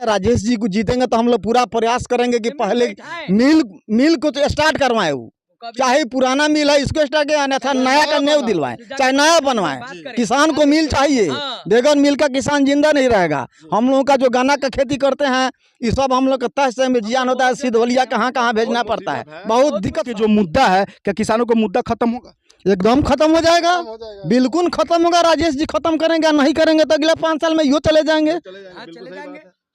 राजेश जी को जीतेंगे तो हम लोग पूरा प्रयास करेंगे कि पहले मिल को तो स्टार्ट करवाएं, वो चाहे पुराना मिल है इसको स्टार्ट किया, अन्यथा नया का न्यू दिलवाएं, चाहे नया बनवाएं। किसान को मिल चाहिए, बगैर मिल का किसान जिंदा नहीं रहेगा। हम लोगों का जो गन्ना का खेती करते हैं ये सब हम लोग का तय से में जियान होता है, सिद्धवलिया कहाँ कहाँ भेजना पड़ता है, बहुत दिक्कत। जो मुद्दा है क्या किसानों का मुद्दा खत्म होगा? एकदम खत्म हो जाएगा, बिल्कुल खत्म होगा। राजेश जी खत्म करेंगे, नहीं करेंगे तो अगले 5 साल में यो चले जाएंगे,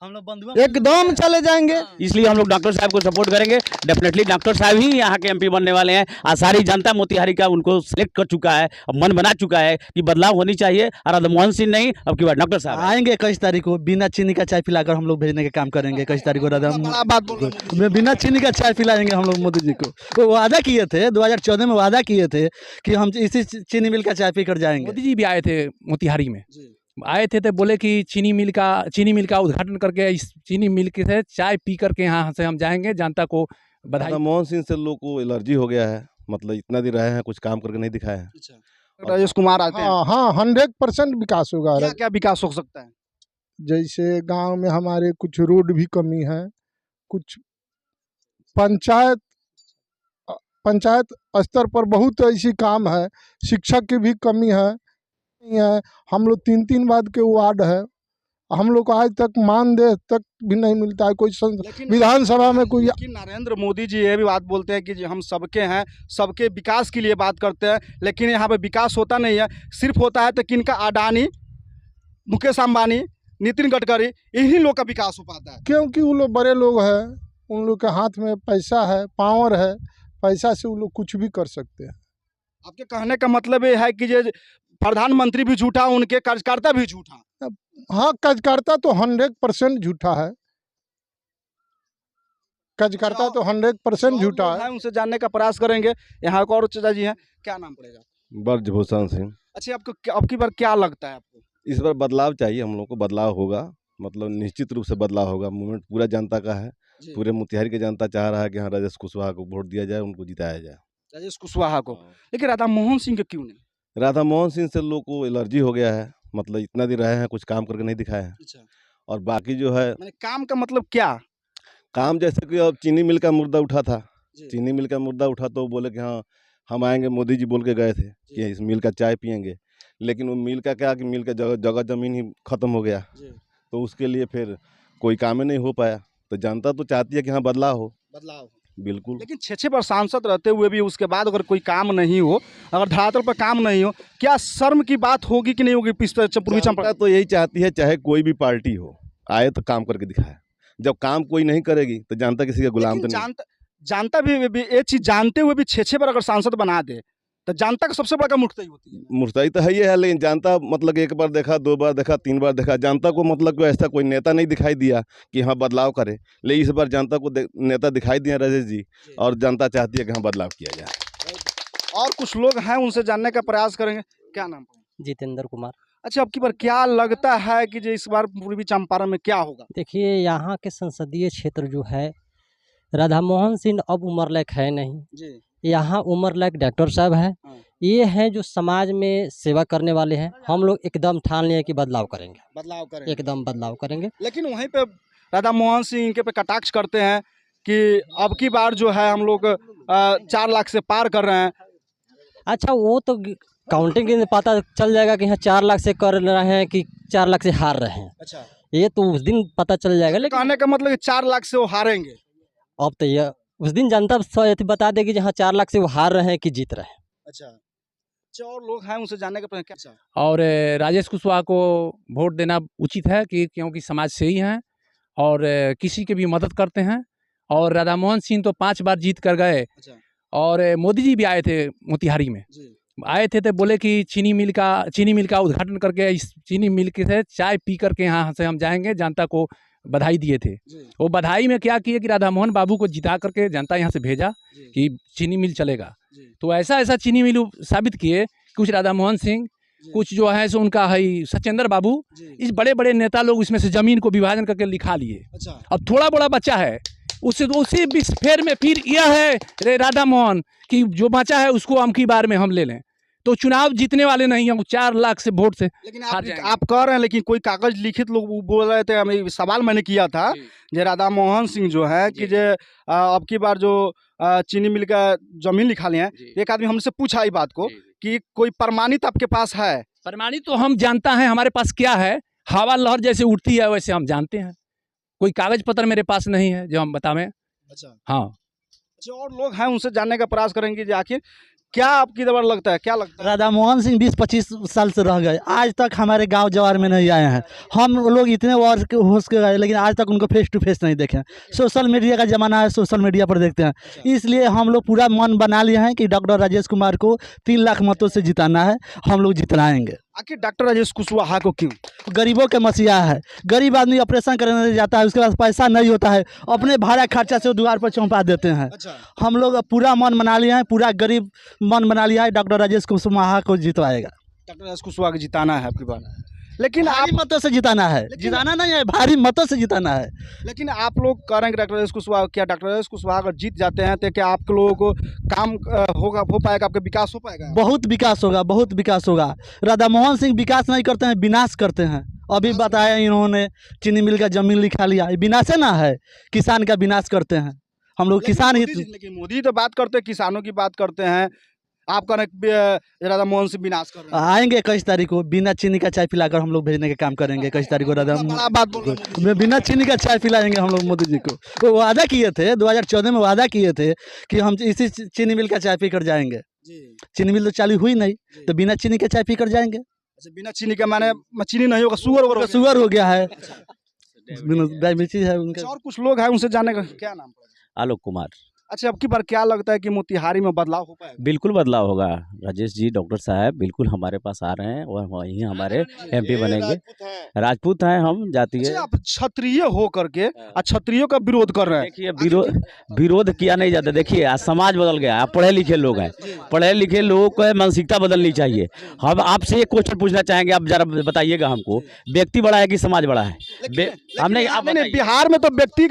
हम लोग एकदम चले जाएंगे। इसलिए हम लोग डॉक्टर साहब को सपोर्ट करेंगे। डेफिनेटली डॉक्टर साहब ही यहाँ के एमपी बनने वाले हैं। आज सारी जनता मोतिहारी का उनको सिलेक्ट कर चुका है, अब मन बना चुका है कि बदलाव होनी चाहिए। और राधा मोहन सिंह नहीं, अब की बार डॉक्टर साहब आएंगे। 21 तारीख को बिना चीनी का चाय पिलाकर हम लोग भेजने का काम करेंगे। 21 तारीख को बिना चीनी का चाय पिलाएंगे हम लोग मोदी जी को। वो वादा किए थे 2014 में, वादा किए थे कि हम इसी चीनी मिल का चाय पीकर जाएंगे। मोदी जी भी आए थे मोतिहारी में, आए थे तो बोले कि चीनी मिल का उद्घाटन करके इस चीनी मिल के से चाय पी करके यहाँ से हम जाएंगे, जनता को बधाई। राधा मोहन सिंह से लोग को एलर्जी हो गया है, मतलब इतना दिन रहे हैं, कुछ काम करके नहीं दिखाए हैं। राजेश कुमार आते हैं। हाँ 100% विकास होगा। क्या क्या विकास हो सकता है? जैसे गांव में हमारे कुछ रोड भी कमी है, कुछ पंचायत स्तर पर बहुत ऐसी काम है, शिक्षक की भी कमी है। हम लोग 3 वार्ड के वार्ड है, हम लोग को आज तक मानदेय तक भी नहीं मिलता है। कोई विधानसभा में कोई। नरेंद्र मोदी जी ये भी बात बोलते हैं कि हम सबके हैं, सबके विकास के लिए बात करते हैं, लेकिन यहाँ पे विकास होता नहीं है। सिर्फ होता है तो किनका, अडानी, मुकेश अंबानी, नितिन गडकरी, इन्हीं लोग का विकास हो पाता है। क्योंकि वो लोग बड़े लोग हैं, उन लोग के हाथ में पैसा है, पावर है, पैसा से वो लोग कुछ भी कर सकते हैं। आपके कहने का मतलब ये है कि ये प्रधानमंत्री भी झूठा, उनके कार्यकर्ता भी झूठा। हाँ, कार्यकर्ता तो 100% झूठा है, कार्यकर्ता तो 100% झूठा है। उनसे जानने का प्रयास करेंगे। यहाँ एक और चाचा जी हैं, क्या नाम पड़ेगा? ब्रजभूषण सिंह। अच्छा, आपको अब की बार क्या लगता है आपको? इस बार बदलाव चाहिए, हम लोग को बदलाव होगा, मतलब निश्चित रूप से बदलाव होगा। मूवमेंट पूरा जनता का है, पूरे मोतिहारी की जनता चाह रहा है कि हाँ राजेश कुशवाहा को वोट दिया जाए, उनको जिताया जाए। राजेश कुशवाहा को, लेकिन राधा मोहन सिंह को क्यों नहीं? राधा मोहन सिंह से लोग को एलर्जी हो गया है, मतलब इतना दिन रहे हैं, कुछ काम करके नहीं दिखाए हैं। अच्छा। और बाकी जो है काम का मतलब क्या? काम जैसे कि अब चीनी मिल का मुद्दा उठा था, चीनी मिल का मुद्दा उठा तो बोले कि हाँ हम आएंगे, मोदी जी बोल के गए थे कि इस मिल का चाय पियेंगे, लेकिन वो मिल का क्या कि मिल का जगह जमीन ही खत्म हो गया, तो उसके लिए फिर कोई काम ही नहीं हो पाया। तो जनता तो चाहती है कि हाँ बदलाव हो। बिल्कुल। लेकिन 6 बार सांसद रहते हुए भी उसके बाद अगर कोई काम नहीं हो, अगर धरातल पर काम नहीं हो, क्या शर्म की बात होगी कि नहीं होगी? पूर्वी चंपारण तो यही चाहती है, चाहे कोई भी पार्टी हो, आए तो काम करके दिखाए। जब काम कोई नहीं करेगी तो जनता किसी का गुलाम तो नहीं। जानता भी ये चीज जानते हुए भी 6 बार अगर सांसद बना दे तो जनता का सबसे बड़ा मुर्तई होती है। मुर्तई तो है ही है, लेकिन जनता मतलब 1 बार देखा, 2 बार देखा, 3 बार देखा, जनता को मतलब ऐसा कोई नेता नहीं दिखाई दिया कि हाँ बदलाव करे। लेकिन इस बार जनता को नेता दिखाई दिया राजेश जी, और जनता चाहती है कि हाँ बदलाव किया जाए। और कुछ लोग हैं, उनसे जानने का प्रयास करेंगे। क्या नाम? जितेंद्र कुमार। अच्छा, अब की बार क्या लगता है कि जो इस बार पूर्वी चंपारण में क्या होगा? देखिए, यहाँ के संसदीय क्षेत्र जो है, राधा मोहन सिंह अब उम्र लायक है नहीं जी। यहाँ उम्र लायक डॉक्टर साहब है। ये हैं जो समाज में सेवा करने वाले हैं। हम लोग एकदम ठान लिए कि बदलाव करेंगे, एकदम बदलाव करेंगे। लेकिन वहीं पे राधा मोहन सिंह के पे कटाक्ष करते हैं कि अब की बार जो है हम लोग 4 लाख से पार कर रहे हैं। अच्छा, वो तो काउंटिंग के पता चल जाएगा कि हाँ 4 लाख से कर रहे हैं कि 4 लाख से हार रहे हैं। अच्छा, ये तो उस दिन पता चल जाएगा। लेकिन कहने का मतलब 4 लाख से वो हारेंगे। अब तो ये उस दिन जनता बता देगी जहाँ 4 लाख से वो हार रहे हैं कि जीत रहे हैं। अच्छा, और लोग हैं, उनसे जानने का प्रयास क्या? और राजेश कुशवाहा को वोट देना उचित है कि क्योंकि समाज से ही हैं और किसी की भी मदद करते हैं। और राधा मोहन सिंह तो 5 बार जीत कर गए। अच्छा। और मोदी जी भी आए थे मोतिहारी में, आए थे तो बोले कि चीनी मिल का उद्घाटन करके इस चीनी मिल के से चाय पी करके यहाँ से हम जाएंगे, जनता को बधाई दिए थे। वो बधाई में क्या किए कि राधा मोहन बाबू को जिता करके जनता यहाँ से भेजा कि चीनी मिल चलेगा। तो ऐसा चीनी मिल साबित किए। कुछ राधा मोहन सिंह, कुछ जो है सो उनका है सत्येंद्र बाबू, इस बड़े बड़े नेता लोग इसमें से जमीन को विभाजन करके लिखा लिए। अच्छा। अब थोड़ा बड़ा बच्चा है, उससे तो उसी फेर में फिर यह है रे राधा मोहन कि जो बचा है उसको अमकी बार में हम ले लें। तो चुनाव जीतने वाले नहीं हैं, वो 4 लाख से वोट से लेकिन हार आप जाएंगे। आप कह रहे हैं, लेकिन कोई कागज लिखित लोग वो बोल रहे थे, हमें सवाल मैंने किया था जे राधा मोहन सिंह जो है कि जे अब की बार जो चीनी मिल का जमीन लिखा लिए हैं, एक आदमी हमसे पूछा इस बात को कि कोई प्रमाणित आपके पास है? प्रमाणित तो हम जानता है हमारे पास क्या है, हवा लहर जैसे उठती है वैसे हम जानते हैं। कोई कागज पत्र मेरे पास नहीं है जो हम बतावें। अच्छा हाँ, अच्छा, और लोग हैं उनसे जानने का प्रयास करेंगे कि आखिर क्या आपकी दबार लगता है, क्या लगता है? राधा मोहन सिंह 20-25 साल से रह गए, आज तक हमारे गांव जवार में नहीं आए हैं। हम लोग इतने वर्ष के हो गए लेकिन आज तक उनको फेस टू फेस नहीं देखे। सोशल मीडिया का ज़माना है, सोशल मीडिया पर देखते हैं, इसलिए हम लोग पूरा मन बना लिए हैं कि डॉक्टर राजेश कुमार को 3 लाख मतों से जिताना है। हम लोग जिताएंगे। आखिर डॉक्टर राजेश कुशवाहा को क्यों? गरीबों के मसीहा है। गरीब आदमी ऑपरेशन कराने जाता है, उसके पास पैसा नहीं होता है, अपने भाड़ा खर्चा से वो द्वार पर चौंपा देते हैं। हम लोग पूरा मन बना लिया है, पूरा गरीब मन बना लिया है, डॉक्टर राजेश कुशवाहा को जितवाएगा। डॉक्टर राजेश कुशवाहा को जिताना है आपकी बात, लेकिन आप भारी मतों से जिताना है, जिताना नहीं है, भारी मतों से जिताना है। लेकिन आप लोग कह रहे हैं कि डॉक्टर राजेश कुशवाहा, क्या डॉक्टर राजेश कुशवाहा अगर जीत जाते हैं तो क्या आप लोगों को काम होगा, हो पाएगा, आपका विकास हो पाएगा? बहुत विकास होगा, बहुत विकास होगा। राधा मोहन सिंह विकास नहीं करते हैं, विनाश करते हैं। अभी बताया इन्होंने, चीनी मिल का जमीन लिखा लिया, ये विनाश है ना, है किसान का विनाश करते हैं। हम लोग किसान हित। लेकिन मोदी तो बात करते हैं, किसानों की बात करते हैं, आप कह रहे हैं राधा मोहन सिंह विनाश कर रहे हैं। आएंगे 21 तारीख को, बिना चीनी का चाय पिलाकर हम लोग भेजने का काम करेंगे। 21 तारीख को राधा बड़ा बात बोल रहे हैं। बिना चीनी का चाय पिलाएंगे हम लोग मोदी जी को। वो वादा किए थे 2014 में, वादा किए थे कि हम इसी चीनी मिल का चाय पीकर जाएंगे। चीनी मिल तो चालू हुई नहीं, तो बिना चीनी के चाय पीकर जाएंगे। अच्छा, बिना चीनी का माने चीनी नहीं होगा, शुगर शुगर हो गया है, डायबिटीज है उनका। और कुछ लोग हैं उनसे जानने का, क्या नाम पड़ेगा? आलोक कुमार। अच्छा, अब की बार क्या लगता है कि मोतिहारी में बदलाव हो पाएगा? बिल्कुल बदलाव होगा। राजेश जी, डॉक्टर साहब बिल्कुल हमारे पास आ रहे हैं और वहीं हमारे MP बनेंगे। राजपूत हैं हम, जातीय। अच्छा, आप क्षत्रिय हो करके क्षत्रियों का विरोध कर रहे हैं। देखिए, विरोध किया नहीं जाता। देखिए, आज समाज बदल गया, आप पढ़े लिखे लोग हैं, पढ़े लिखे लोगों को मानसिकता बदलनी चाहिए। हम आपसे एक क्वेश्चन पूछना चाहेंगे, आप जरा बताइएगा हमको, व्यक्ति बड़ा है कि समाज बड़ा है? हमने बिहार में तो व्यक्ति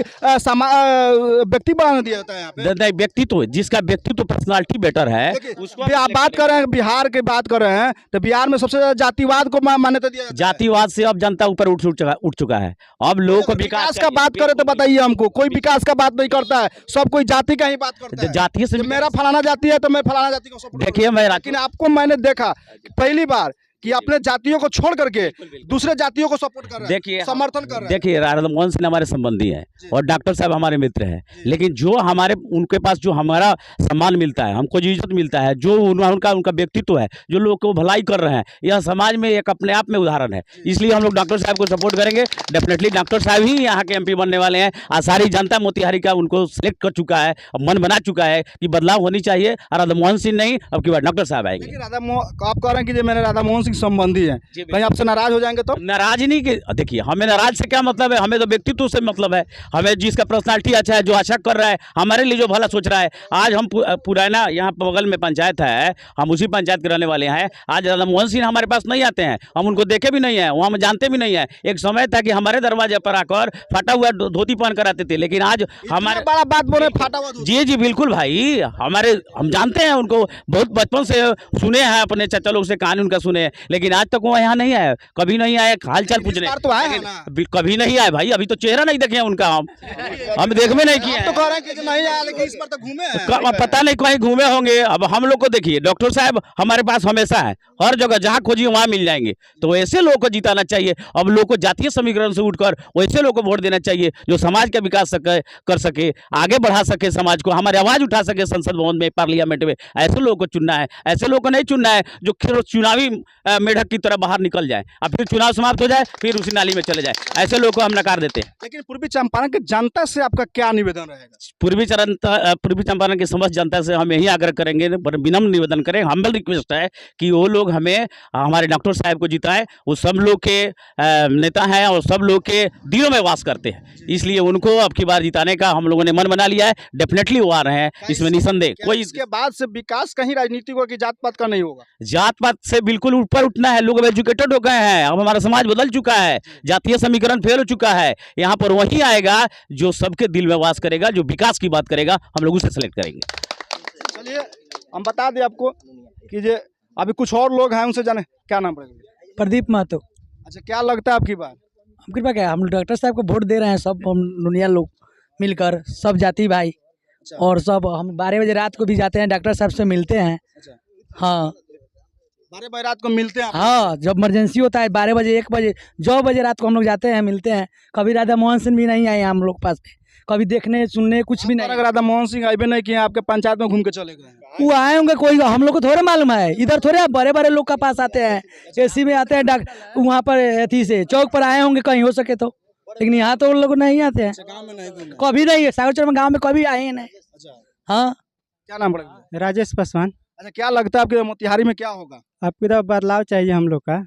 बढ़ाना दिया जाता है यहाँ पे। व्यक्तित्व, जिसका व्यक्तित्व पर्सनालिटी बेटर है उसको आप बात कर रहे हैं, बिहार की बात कर रहे हैं, तो बिहार में सबसे ज्यादा जातिवाद को मान्यता दिया जाता है। जातिवाद से अब जनता ऊपर उठ चुका है। अब लोगों को विकास का बात करे तो बताइए हमको, कोई विकास का बात नहीं करता है, सब कोई जाति का ही बात करता है। जातीय से मेरा फलाना जाति है तो मैं फलाना जाति को सपोर्ट। देखिए, लेकिन आपको मैंने देखा पहली बार कि अपने जातियों को छोड़ करके दूसरे जातियों को सपोर्ट कर रहे हैं, देखिए समर्थन कर रहे हैं। देखिए, राधा मोहन सिंह हमारे संबंधी हैं और डॉक्टर साहब हमारे मित्र हैं, लेकिन जो हमारे उनके पास जो हमारा सम्मान मिलता है, हमको जो इज्जत मिलता है, जो उनका व्यक्तित्व है, जो लोग को भलाई कर रहे हैं, यह समाज में एक अपने आप में उदाहरण है। इसलिए हम लोग डॉक्टर साहब को सपोर्ट करेंगे। डेफिनेटली डॉक्टर साहब ही यहाँ के MP बनने वाले हैं और सारी जनता मोतिहारी का उनको सिलेक्ट कर चुका है, मन बना चुका है कि बदलाव होनी चाहिए और राधा मोहन सिंह नहीं, अब की बार डॉक्टर साहब आएंगे। आप कह रहे हैं कि मेरे राधा मोहन सिंह संबंधी है, कहीं आपसे नाराज हो जाएंगे तो? नाराज नहीं कि देखिए, हमें नाराज से क्या मतलब है, हमें तो व्यक्तित्व से मतलब है। हमें जिसका पर्सनालिटी अच्छा है, जो अच्छा कर रहा है, हमारे लिए जो भला सोच रहा है। आज हम पुराना यहाँ बगल में पंचायत है, हम उसी पंचायत के रहने वाले हैं। आज राधा मोहन सिंह हमारे पास नहीं आते हैं, हम उनको देखे भी नहीं है, वहाँ हम जानते भी नहीं है। एक समय था कि हमारे दरवाजे पर आकर फटा हुआ धोती पहन कर आते थे, लेकिन आज हमारे बड़ा बात बोले फटा हुआ धोती। जी बिल्कुल भाई, हम जानते हैं उनको, बहुत बचपन से सुने हैं, अपने चाचा लोग से कहानी उनका सुने, लेकिन आज तक वो यहाँ नहीं आए, कभी नहीं आए हाल चाल पूछने। तो आए हैं ना? कभी नहीं आए भाई, अभी तो चेहरा नहीं देखे उनका, हम देखबे नहीं किए। तो कह रहे हैं कि नहीं आया, लेकिन इस बार तो घूमे हैं। पता नहीं कहीं घूमे होंगे। अब हम लोग को देखिए, डॉक्टर साहब हमारे पास हमेशा है, हर जगह जहाँ खोजिए वहाँ मिल जाएंगे। तो ऐसे लोगों को जिताना चाहिए। अब लोग को जातीय समीकरण से उठकर वैसे लोग को वोट देना चाहिए जो समाज का विकास कर सके, आगे बढ़ा सके, समाज को हमारी आवाज उठा सके संसद भवन में, पार्लियामेंट में। ऐसे लोगों को चुनना है, ऐसे लोगों को नहीं चुनना है जो चुनावी मेढक की तरह बाहर निकल जाए और फिर चुनाव समाप्त हो जाए, फिर उसी नाली में चले जाए। ऐसे लोगों को हम नकार देते हैं। लेकिन पूर्वी चंपारण की जनता से आपका क्या निवेदन रहेगा? पूर्वी चंपारण की समस्त जनता से हम यही आग्रह करेंगे, विनम्र निवेदन करें, हम्बल रिक्वेस्ट है कि वो लोग हमें, हमारे डॉक्टर साहब को जिताएं। वो सब लोग के नेता हैं और सब लोग के दिलों में वास करते हैं, इसलिए उनको अब की बार जिताने का हम लोगों ने मन बना लिया है। डेफिनेटली वो आ रहे हैं, इसमें निसंदेह कोई। इसके बाद से विकास कहीं राजनीति को कि जात पात का नहीं होगा? जात पात से बिल्कुल ऊपर उठना है। लोग एजुकेटेड हो गए हैं, अब हमारा समाज बदल चुका है, जातीय समीकरण फेल हो चुका है। यहाँ पर वही आएगा जो सबके दिल में वास करेगा, जो विकास की बात करेगा, हम लोग उसे सेलेक्ट करेंगे। चलिए, हम बता दें आपको कि अभी कुछ और लोग हैं, उनसे जाने क्या नाम पड़ेगा। प्रदीप महतो। अच्छा, क्या लगता है आपकी बात? हम कृपा क्या, हम डॉक्टर साहब को वोट दे रहे हैं, सब हम दुनिया लोग मिलकर, सब जाति भाई, और सब हम 12 बजे रात को भी जाते हैं, डॉक्टर साहब से मिलते हैं। हाँ 12 बजे रात को मिलते हैं आप? हाँ, जब इमरजेंसी होता है 12 बजे 1 बजे 2 बजे रात को हम लोग जाते हैं, मिलते हैं। कभी राधा मोहन सिंह भी नहीं आए हम लोग पास में, कभी देखने सुनने कुछ भी नहीं। अगर राधा मोहन सिंह आए भी नहीं किए, आपके पंचायत में घूम के चले गए? वो आए होंगे, कोई हम लोग को थोड़े मालूम है, इधर थोड़े बड़े बड़े लोग का पास आते हैं, एसी में आते हैं, वहाँ पर अथी से चौक पर आए होंगे कहीं हो सके तो, लेकिन यहाँ तो उन लोग नहीं आते हैं, कभी नहीं है, सागरचर में गाँव में कभी आए ही नहीं। हाँ, क्या नाम पड़ेगा? राजेश पासवान। अच्छा, क्या लगता है आपके मोतिहारी में क्या होगा? आपकी तरफ बदलाव चाहिए हम लोग का,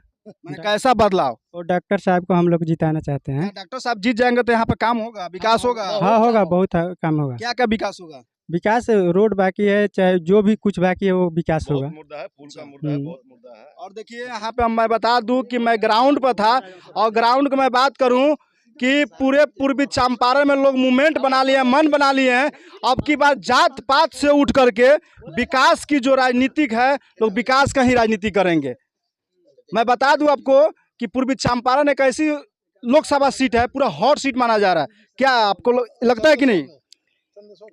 मैंने कैसा बदलाव? और डॉक्टर साहब को हम लोग जिताना चाहते हैं। डॉक्टर साहब जीत जाएंगे तो यहाँ पे काम होगा, विकास होगा? हाँ होगा, बहुत काम होगा। क्या क्या विकास होगा? विकास रोड बाकी है, चाहे जो भी कुछ बाकी है वो विकास होगा। मुद्दा है, पुल का मुद्दा है, बहुत मुद्दा है। और देखिए यहाँ पे मैं बता दूं कि मैं ग्राउंड पर था, और ग्राउंड की मैं बात करूं कि पूरे पूर्वी चंपारण में लोग मूवमेंट बना लिए हैं, मन बना लिए हैं। अब की बात जात पात से उठ करके विकास की जो राजनीतिक है, लोग विकास का ही राजनीति करेंगे। मैं बता दूं आपको कि पूर्वी चंपारण एक ऐसी लोकसभा सीट है, पूरा हॉट सीट माना जा रहा है। क्या आपको लगता है कि नहीं?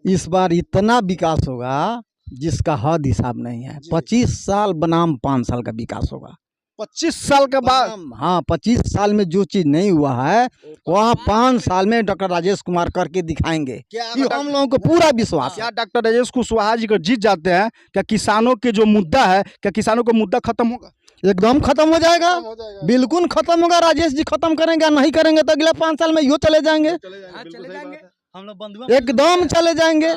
इस बार इतना विकास होगा जिसका हद हिसाब नहीं है। 25 साल बनाम 5 साल का विकास होगा। 25 साल के बाद? हाँ, 25 साल में जो चीज नहीं हुआ है वह 5 साल में डॉक्टर राजेश कुमार करके दिखाएंगे। ये हम लोगों को पूरा विश्वास है। क्या डॉक्टर राजेश कुशवाहा जी को जीत जाते हैं, क्या किसानों के जो मुद्दा है, क्या किसानों का मुद्दा खत्म होगा? एकदम खत्म हो जाएगा, बिल्कुल खत्म होगा। राजेश जी खत्म करेंगे, नहीं करेंगे तो अगले 5 साल में यो चले जाएंगे, हम लोग एकदम चले जाएंगे।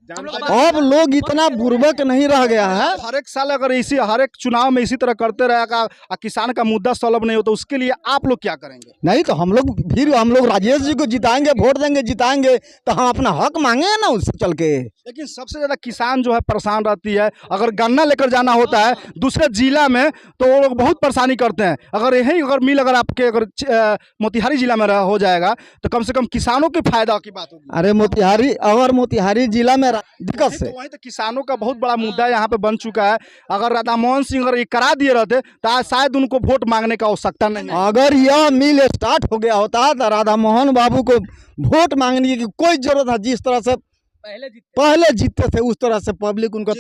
अब लोग इतना बुर्बक नहीं रह गया है। हर एक साल अगर हर एक चुनाव में इसी तरह करते रहेगा, किसान का मुद्दा सॉल्व नहीं हो, तो उसके लिए आप लोग क्या करेंगे? नहीं तो हम लोग राजेश जी को जिताएंगे, वोट देंगे, जिताएंगे तो हम अपना हक मांगे ना उससे चल के। लेकिन सबसे ज्यादा किसान जो है परेशान रहती है। अगर गन्ना लेकर जाना होता है दूसरे जिला में तो वो लोग बहुत परेशानी करते हैं। अगर मिल आपके मोतिहारी जिला में हो जाएगा तो कम से कम किसानों के फायदा की बात होगी। अरे मोतिहारी जिला में दिक्कत से वहीं तो किसानों का बहुत बड़ा मुद्दा यहाँ पे बन चुका है। अगर राधा मोहन सिंह अगर ये करा दिए रहते तो आज शायद उनको वोट मांगने का आवश्यकता नहीं है। अगर यह मिल स्टार्ट हो गया होता तो राधा मोहन बाबू को वोट मांगने की कोई जरूरत है। जिस तरह से पहले जीतते थे उस तरह से पब्लिक उनको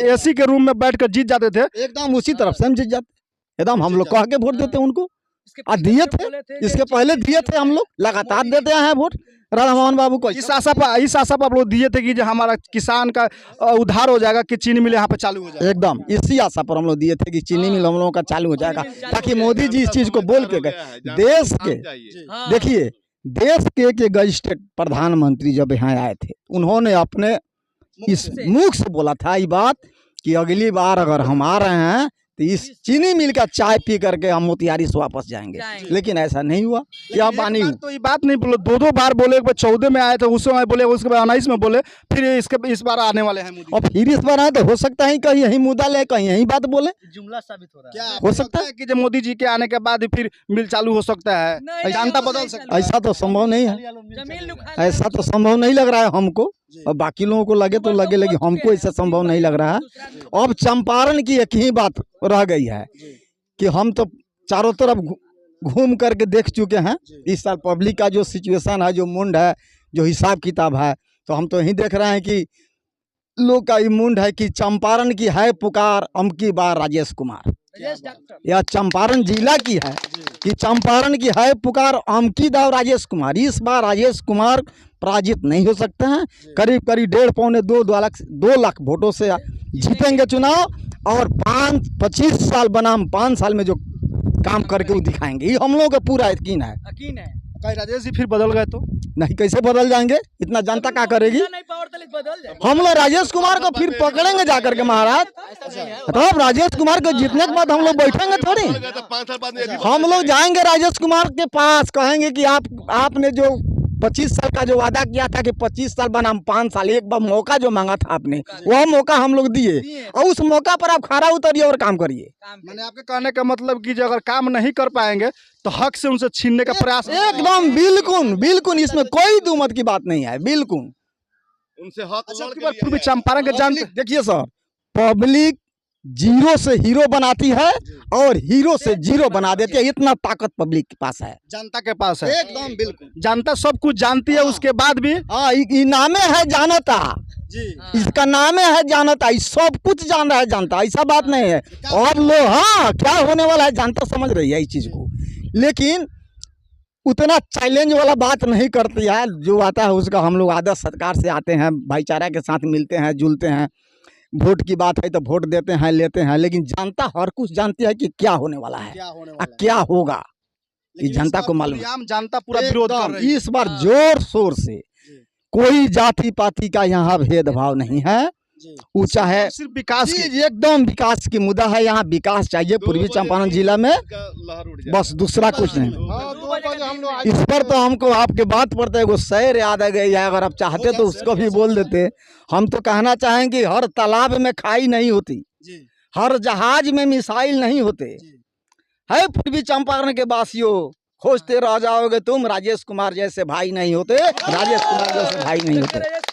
एसी के रूम में बैठकर जीत जाते थे, एकदम उसी तरफ से हम जीत जाते। एकदम हम लोग कह के वोट देते उनको, दिए थे, इसके पहले दिए थे, हम लोग लगातार देते हैं वोट राधा मोहन बाबू को। इस आशा पर आप लोग दिए थे कि जो हमारा किसान का उद्धार हो जाएगा, कि चीनी मिल यहाँ पे चालू हो जाएगा। एकदम इसी आशा पर हम लोग दिए थे कि चीनी मिल हम लोगों का चालू हो जाएगा, ताकि मोदी जी इस चीज को बोल के गए। देश के देखिए, देश के गजिस्ट्रेट प्रधानमंत्री जब यहाँ आए थे, उन्होंने अपने इस मुख से बोला था ये बात कि अगली बार अगर हम आ रहे हैं तो इस चीनी मिल का चाय पी करके हम मोतिहारी से वापस जाएंगे। लेकिन ऐसा नहीं हुआ। क्या बानी तो ये बात नहीं बोले, 2 बार बोले। एक बार 14 में आए थे, उस समय बोले, उसके बाद 19 में बोले, फिर इस बार आने वाले हैं मोदी। और फिर इस बार आए तो हो सकता है कहीं यही मुद्दा ले, कहीं यही बात बोले, जुमला साबित हो रहा है। क्या हो सकता है कि जब मोदी जी के आने के बाद फिर मिल चालू हो सकता है, जनता बदल सकता है? ऐसा तो संभव नहीं है, ऐसा तो संभव नहीं लग रहा है हमको। और बाकी लोगों को लगे तो लगे, लेकिन हमको ऐसा संभव नहीं लग रहा है। अब चंपारण की एक ही बात रह गई है कि हम तो चारों तरफ घूम करके देख चुके हैं। इस साल पब्लिक का जो सिचुएशन है, जो मुंड है, जो हिसाब किताब है, तो हम तो यही देख रहे हैं कि लोग का ये मुंड है कि चंपारण की है पुकार अमकी बार राजेश कुमार। यह चंपारण जिला की है कि चंपारण की है पुकार अमकी दाव राजेश कुमार। इस बार राजेश कुमार पराजित नहीं हो सकते हैं। करीब 1.5-2 लाख वोटों से जीतेंगे चुनाव, और 25 साल बनाम 5 साल में जो काम करके वो दिखाएंगे, ये हम लोगों का पूरा यकीन है। कहीं राजेश जी फिर बदल गए तो नहीं, कैसे बदल जाएंगे? इतना जनता क्या करेगी? हम लोग राजेश कुमार को फिर पकड़ेंगे जाकर के महाराज। तो अब राजेश कुमार को जीतने के बाद हम लोग बैठेंगे थोड़ी, हम लोग जाएंगे राजेश कुमार के पास, कहेंगे कि आपने जो 25 साल का जो वादा किया था कि 25 साल बनाम 5 साल, एक बार मौका जो मांगा था आपने, वह मौका हम लोग दिए, और उस मौका पर आप खरा उतरिए और काम करिए। मैंने आपके कहने का मतलब कि अगर काम नहीं कर पाएंगे तो हक से उनसे छीनने का प्रयास। एकदम बिल्कुल इसमें कोई दुमत की बात नहीं है, बिल्कुल उनसे हक पूर्वी चंपारण के जानते। देखिए सर, पब्लिक जीरो से हीरो बनाती है और हीरो से जीरो बना देती है। इतना ताकत पब्लिक के पास है, जनता के पास है। एकदम बिल्कुल। जनता सब कुछ जानती है, उसके बाद भी हाँ, ये नामे है जानता जी इसका नामे है जानता, ये सब कुछ जान रहा है जनता, ऐसा बात नहीं है। और लोग हाँ क्या होने वाला है जनता समझ रही है इस चीज को, लेकिन उतना चैलेंज वाला बात नहीं करती है। जो आता है उसका हम लोग आदर सत्कार से आते हैं, भाईचारा के साथ मिलते हैं जुलते हैं। वोट की बात है तो वोट देते हैं लेते हैं, लेकिन जनता हर कुछ जानती है कि क्या होने वाला है, क्या होगा, ये जनता को मालूम है। आम जनता पूरा विरोध कर रही है। इस बार जोर शोर से कोई जाति पाति का यहाँ भेदभाव नहीं है। वो चाहे सिर्फ विकास की जी, एकदम विकास की मुद्दा है। यहाँ विकास चाहिए पूर्वी चंपारण जिला में, बस दूसरा कुछ नहीं। इस पर तो हमको आपके बात पर तो एगो शहर याद आ गई है, अगर आप चाहते तो उसको भी बोल देते। हम तो कहना चाहेंगे हर तालाब में खाई नहीं होती, हर जहाज में मिसाइल नहीं होते है। पूर्वी चंपारण के वासियों, खोजते रह जाओगे तुम, राजेश कुमार जैसे भाई नहीं होते, राजेश कुमार जैसे भाई नहीं होते।